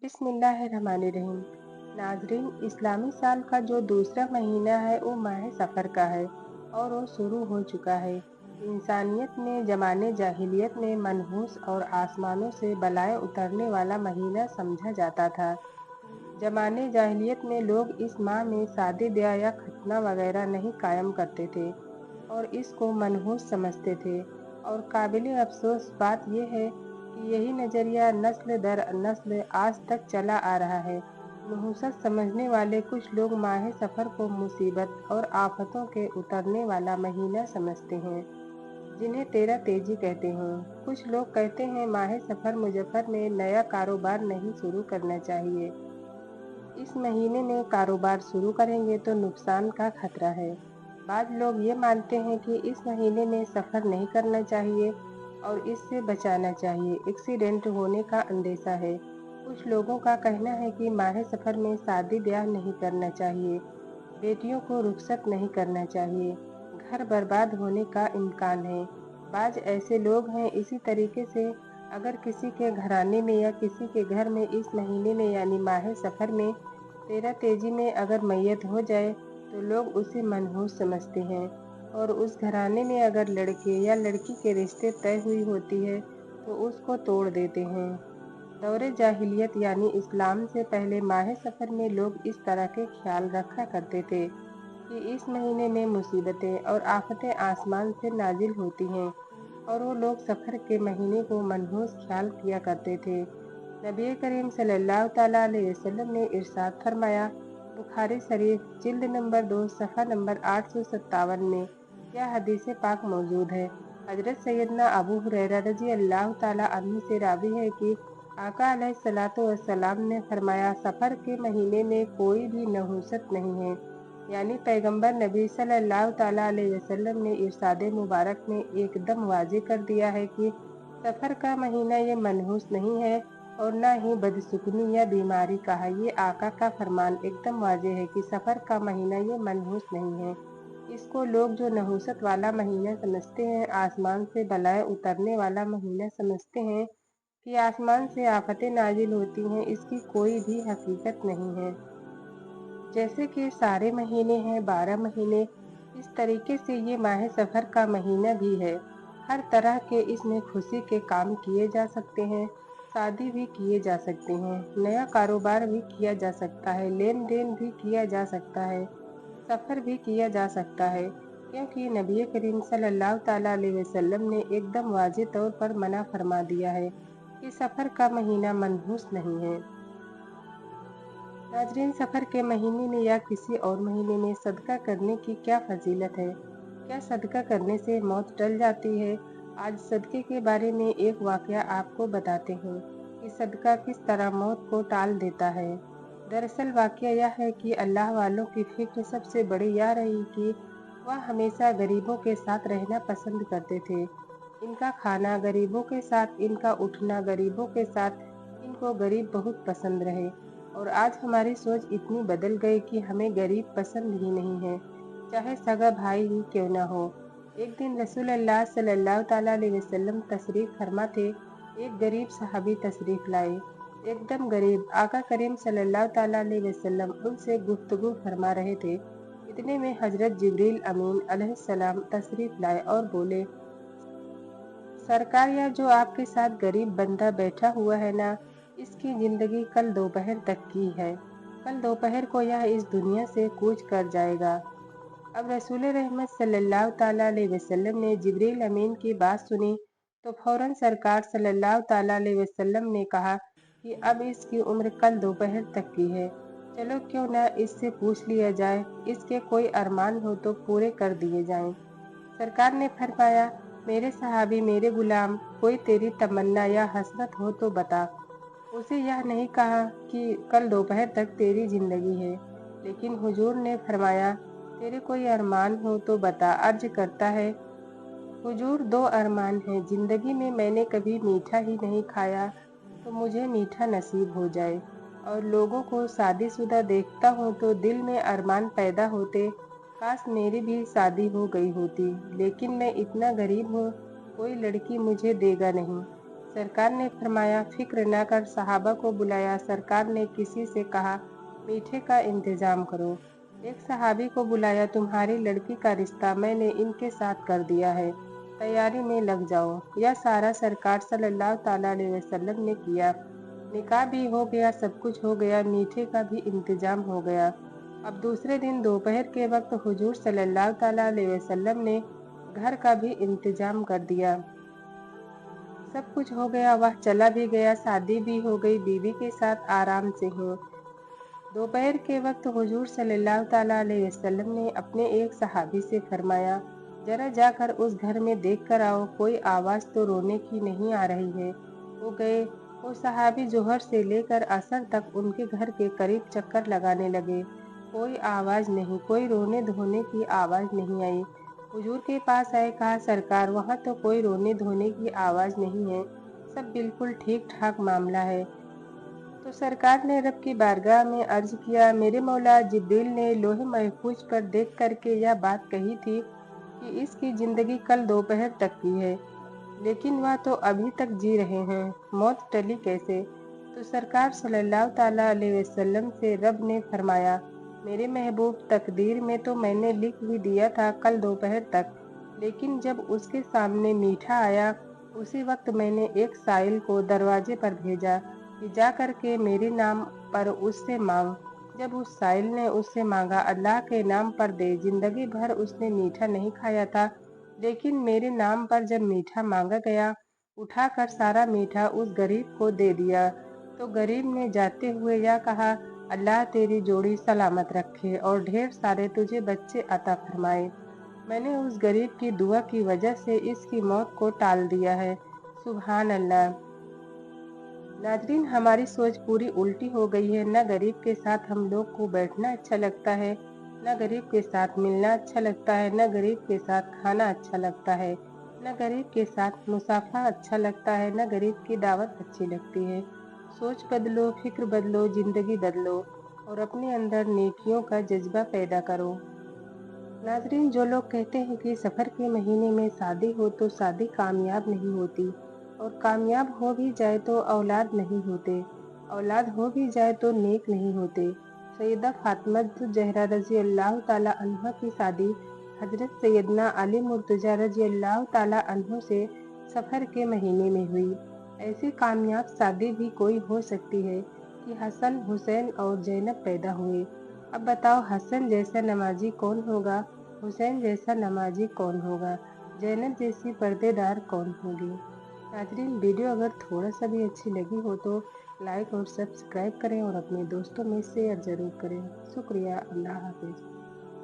बिस्मिल्लाहिर्रहमानिर्रहीम। नाजरीन, इस्लामी साल का जो दूसरा महीना है वो माह सफ़र का है और वो शुरू हो चुका है। इंसानियत ने ज़माने जाहिलियत में मनहूस और आसमानों से बलाएं उतरने वाला महीना समझा जाता था। ज़माने जाहिलियत में लोग इस माह में शादी ब्याह या खतना वगैरह नहीं कायम करते थे और इसको मनहूस समझते थे। और काबिल अफसोस बात यह है कि यही नज़रिया नस्ल दर नस्ल आज तक चला आ रहा है। नहुसत समझने वाले कुछ लोग माह सफ़र को मुसीबत और आफतों के उतरने वाला महीना समझते हैं, जिन्हें तेरह तेजी कहते हैं। कुछ लोग कहते हैं माह सफ़र मुजफ्फर में नया कारोबार नहीं शुरू करना चाहिए। इस महीने में कारोबार शुरू करेंगे तो नुकसान का खतरा है। बाद लोग ये मानते हैं कि इस महीने में सफ़र नहीं करना चाहिए और इससे बचाना चाहिए, एक्सीडेंट होने का अंदेशा है। कुछ लोगों का कहना है कि माह सफ़र में शादी ब्याह नहीं करना चाहिए, बेटियों को रुखसत नहीं करना चाहिए, घर बर्बाद होने का इम्कान है। बाज ऐसे लोग हैं। इसी तरीके से अगर किसी के घराने में या किसी के घर में इस महीने में यानी माह सफ़र में तेरह तेजी में अगर मैयत हो जाए तो लोग उसे मनहूस समझते हैं और उस घराने में अगर लड़के या लड़की के रिश्ते तय हुई होती है तो उसको तोड़ देते हैं। दौरे जाहिलियत यानी इस्लाम से पहले माह सफ़र में लोग इस तरह के ख्याल रखा करते थे कि इस महीने में मुसीबतें और आफतें आसमान से नाजिल होती हैं और वो लोग सफ़र के महीने को मनहूस ख्याल किया करते थे। नबी करीम सल्लल्लाहु ताला अलैहि वसल्लम ने इरशाद फरमाया, बुखारी शरीफ जिल्द नंबर 2 सफ़ा नंबर 857 में यह हदीस पाक मौजूद है। हजरत सैयदना अबू हुरैरा रज़ी अल्लाह ताला अन्हु से रावी है कि आका अलैहिस्सलातु वस्सलाम ने फरमाया, सफ़र के महीने में कोई भी नहुसत नहीं है। यानी पैगंबर नबी सल्लल्लाहु ताला अलैहि वसल्लम ने इरशाद मुबारक में एकदम वाज़ेह कर दिया है कि सफ़र का महीना ये मनहूस नहीं है और न ही बदसुकनी या बीमारी का है। ये आका का फरमान एकदम वाज़ेह है कि सफ़र का महीना ये मनहूस नहीं है। इसको लोग जो नहुसत वाला महीना समझते हैं, आसमान से बलाएं उतरने वाला महीना समझते हैं कि आसमान से आफतें नाजिल होती हैं, इसकी कोई भी हकीकत नहीं है। जैसे कि सारे महीने हैं 12 महीने, इस तरीके से ये माह सफ़र का महीना भी है। हर तरह के इसमें खुशी के काम किए जा सकते हैं, शादी भी किए जा सकते हैं, नया कारोबार भी किया जा सकता है, लेन देन भी किया जा सकता है, सफ़र भी किया जा सकता है, क्योंकि नबी करीम सल्लल्लाहु ताला अलैहि वसल्लम ने एकदम वाज़ेह तौर पर मना फरमा दिया है कि सफ़र का महीना मनहूस नहीं है। नाज़रीन, सफ़र के महीने में या किसी और महीने में सदका करने की क्या फजीलत है? क्या सदका करने से मौत टल जाती है? आज सदके के बारे में एक वाक़या आपको बताते हैं कि सदका किस तरह मौत को टाल देता है। दरअसल वाक़या यह है कि अल्लाह वालों की फ़िक्र सबसे बड़ी यह रही कि वह हमेशा गरीबों के साथ रहना पसंद करते थे। इनका खाना गरीबों के साथ, इनका उठना गरीबों के साथ, इनको गरीब बहुत पसंद रहे। और आज हमारी सोच इतनी बदल गई कि हमें गरीब पसंद ही नहीं है, चाहे सगा भाई ही क्यों ना हो। एक दिन रसूलुल्लाह सल्लल्लाहु ताला अलैहि वसल्लम तशरीफ़ फरमा थे। एक गरीब सहाबी तशरीफ़ लाए, एकदम गरीब। आका करीम सल्लल्लाहु ताला अलैहि वसल्लम उनसे गुफ्तगू फरमा रहे थे। इतने में हजरत जिब्रील अमीन अलैहिस्सलाम तशरीफ़ लाए और बोले, सरकार, यह जो आपके साथ गरीब बंदा बैठा हुआ है ना, इसकी ज़िंदगी कल दोपहर तक की है। कल दोपहर को यह इस दुनिया से कूच कर जाएगा। अब रसूल रहमत सल्लल्लाहु ताला अलैहि वसल्लम ने जिब्रील अमीन की बात सुनी तो फ़ौरन सरकार सल्लल्लाहु ताला अलैहि वसल्लम ने कहा कि अब इसकी उम्र कल दोपहर तक की है। चलो क्यों ना इससे पूछ लिया जाए, इसके कोई अरमान हो तो पूरे कर दिए जाएं। सरकार ने फरमाया, मेरे सहाबी, मेरे गुलाम, कोई तेरी तमन्ना या हसरत हो तो बता। उसे यह नहीं कहा कि कल दोपहर तक तेरी ज़िंदगी है, लेकिन हुजूर ने फरमाया, तेरे कोई अरमान हो तो बता। अर्ज करता है, हुजूर, दो अरमान हैं। ज़िंदगी में मैंने कभी मीठा ही नहीं खाया तो मुझे मीठा नसीब हो जाए, और लोगों को शादीशुदा देखता हूँ तो दिल में अरमान पैदा होते, काश मेरी भी शादी हो गई होती, लेकिन मैं इतना गरीब हूँ, कोई लड़की मुझे देगा नहीं। सरकार ने फरमाया, फिक्र न कर, सहाबा को बुलाया। सरकार ने किसी से कहा, मीठे का इंतजाम करो। एक सहाबी को बुलाया, तुम्हारी लड़की का रिश्ता मैंने इनके साथ कर दिया है, तैयारी में लग जाओ। यह सारा सरकार सल्लल्लाहु ताला अलैहि वसल्लम ने किया। निकाह भी हो गया, सब कुछ हो गया, मीठे का भी इंतजाम हो गया। अब दूसरे दिन दोपहर के वक्त हुजूर सल्लल्लाहु ताला अलैहि वसल्लम ने घर का भी इंतजाम कर दिया। सब कुछ हो गया, वह चला भी गया, शादी भी हो गई, बीवी के साथ आराम से हूँ। दोपहर के वक्त हुजूर सल्लल्लाहु ताला अलैहि वसल्लम ने अपने एक सहाबी से फरमाया, जरा जाकर उस घर में देख कर आओ, कोई आवाज़ तो रोने की नहीं आ रही है। वो गए। वो सहाबी जोहर से लेकर असर तक उनके घर के करीब चक्कर लगाने लगे। कोई आवाज़ नहीं, कोई रोने धोने की आवाज़ नहीं आई। हुजूर के पास आए, कहा, सरकार, वहाँ तो कोई रोने धोने की आवाज़ नहीं है, सब बिल्कुल ठीक ठाक मामला है। तो सरकार ने रब की बारगाह में अर्ज किया, मेरे मौला, जिब्रील ने लोहे महफूज पर देख करके यह बात कही थी कि इसकी ज़िंदगी कल दोपहर तक की है, लेकिन वह तो अभी तक जी रहे हैं, मौत टली कैसे? तो सरकार सल्लल्लाहु ताला अलैहि वसल्लम से रब ने फरमाया, मेरे महबूब, तकदीर में तो मैंने लिख ही दिया था कल दोपहर तक, लेकिन जब उसके सामने मीठा आया, उसी वक्त मैंने एक साइल को दरवाजे पर भेजा कि जा कर के मेरे नाम पर उससे मांग। जब उस साइल ने उससे मांगा, अल्लाह के नाम पर दे। जिंदगी भर उसने मीठा नहीं खाया था, लेकिन मेरे नाम पर जब मीठा मांगा गया, उठाकर सारा मीठा उस गरीब को दे दिया। तो गरीब ने जाते हुए यह कहा, अल्लाह तेरी जोड़ी सलामत रखे और ढेर सारे तुझे बच्चे अता फरमाए। मैंने उस गरीब की दुआ की वजह से इसकी मौत को टाल दिया है। सुभान अल्लाह। नाजरीन, हमारी सोच पूरी उल्टी हो गई है। न गरीब के साथ हम लोग को बैठना अच्छा लगता है, न गरीब के साथ मिलना अच्छा लगता है, न गरीब के साथ खाना अच्छा लगता है, न गरीब के साथ मुसाफा अच्छा लगता है, न गरीब की दावत अच्छी लगती है। सोच बदलो, फिक्र बदलो, जिंदगी बदलो और अपने अंदर नेकियों का जज्बा पैदा करो। नाजरीन, जो लोग कहते हैं कि सफ़र के महीने में शादी हो तो शादी कामयाब नहीं होती, और कामयाब हो भी जाए तो औलाद नहीं होते, औलाद हो भी जाए तो नेक नहीं होते। सैयदा फातिमा ज़हरा रज़ी अल्लाह ताला अन्हा की शादी हज़रत सैयदना अली मुर्तज़ा रज़ी अल्लाह ताला अन्हु से सफ़र के महीने में हुई। ऐसी कामयाब शादी भी कोई हो सकती है कि हसन, हुसैन और ज़ैनब पैदा हुए। अब बताओ, हसन जैसा नमाजी कौन होगा, हुसैन जैसा नमाजी कौन होगा, ज़ैनब जैसी पर्देदार कौन होगी? नाजरीन, वीडियो अगर थोड़ा सा भी अच्छी लगी हो तो लाइक और सब्सक्राइब करें और अपने दोस्तों में शेयर ज़रूर करें। शुक्रिया। अल्लाह हाफ़िज़।